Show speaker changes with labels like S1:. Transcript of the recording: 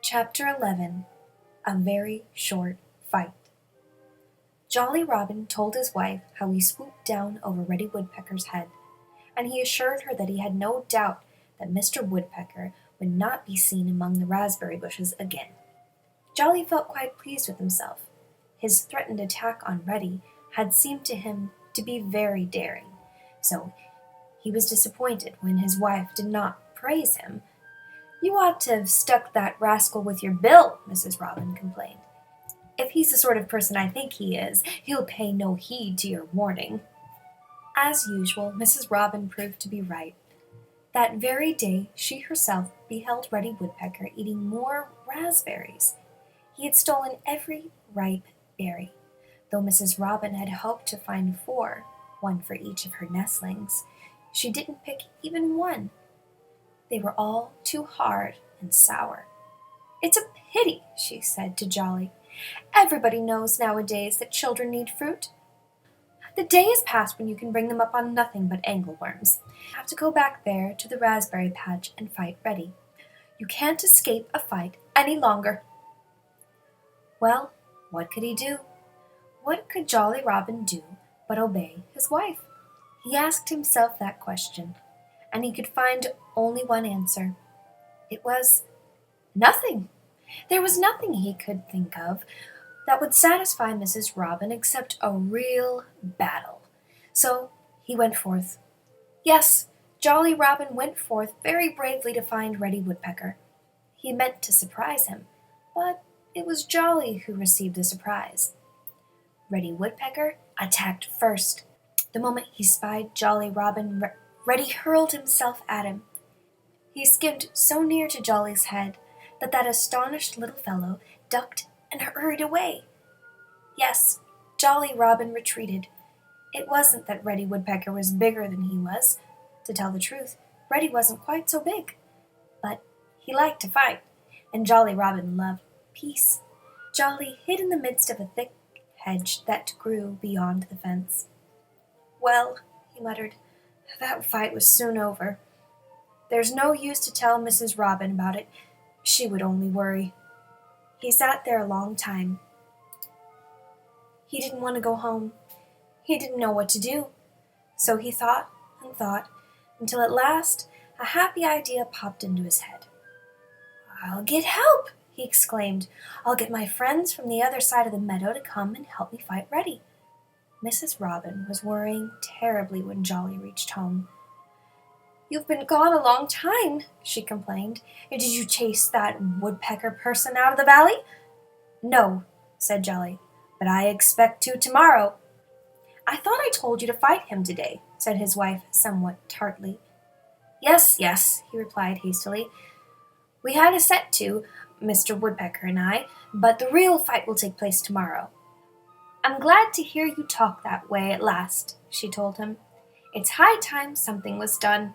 S1: Chapter 11. A Very Short Fight. Jolly Robin told his wife how he swooped down over Reddy Woodpecker's head, and he assured her that he had no doubt that Mr. Woodpecker would not be seen among the raspberry bushes again. Jolly felt quite pleased with himself. His threatened attack on Reddy had seemed to him to be very daring, so he was disappointed when his wife did not praise him. "You ought to have stuck that rascal with your bill," Mrs. Robin complained. "If he's the sort of person I think he is, he'll pay no heed to your warning." As usual, Mrs. Robin proved to be right. That very day she herself beheld Reddy Woodpecker eating more raspberries. He had stolen every ripe berry, though Mrs. Robin had hoped to find 4, one for each of her nestlings. She didn't pick even one. They were all too hard and sour. "It's a pity," she said to Jolly. "Everybody knows nowadays that children need fruit. The day is past when you can bring them up on nothing but angleworms. You have to go back there to the raspberry patch and fight Reddy. You can't escape a fight any longer." Well, what could he do? What could Jolly Robin do but obey his wife? He asked himself that question, and he could find only one answer. It was nothing. There was nothing he could think of that would satisfy Mrs. Robin except a real battle. So he went forth. Yes, Jolly Robin went forth very bravely to find Reddy Woodpecker. He meant to surprise him, but it was Jolly who received the surprise. Reddy Woodpecker attacked first. The moment he spied Jolly Robin, Reddy hurled himself at him. He skimmed so near to Jolly's head that astonished little fellow ducked and hurried away. Yes, Jolly Robin retreated. It wasn't that Reddy Woodpecker was bigger than he was. To tell the truth, Reddy wasn't quite so big. But he liked to fight, and Jolly Robin loved peace. Jolly hid in the midst of a thick hedge that grew beyond the fence. "Well," he muttered, "that fight was soon over. There's no use to tell Mrs. Robin about it. She would only worry." He sat there a long time. He didn't want to go home. He didn't know what to do. So he thought and thought, until at last a happy idea popped into his head. "I'll get help!" he exclaimed. "I'll get my friends from the other side of the meadow to come and help me fight Reddy." Mrs. Robin was worrying terribly when Jolly reached home. "You've been gone a long time," she complained. "Did you chase that woodpecker person out of the valley?" "No," said Jolly, "but I expect to tomorrow." "I thought I told you to fight him today," said his wife somewhat tartly. Yes," he replied hastily. "We had a set to, Mr. Woodpecker and I, but the real fight will take place tomorrow." "I'm glad to hear you talk that way at last," she told him. "It's high time something was done.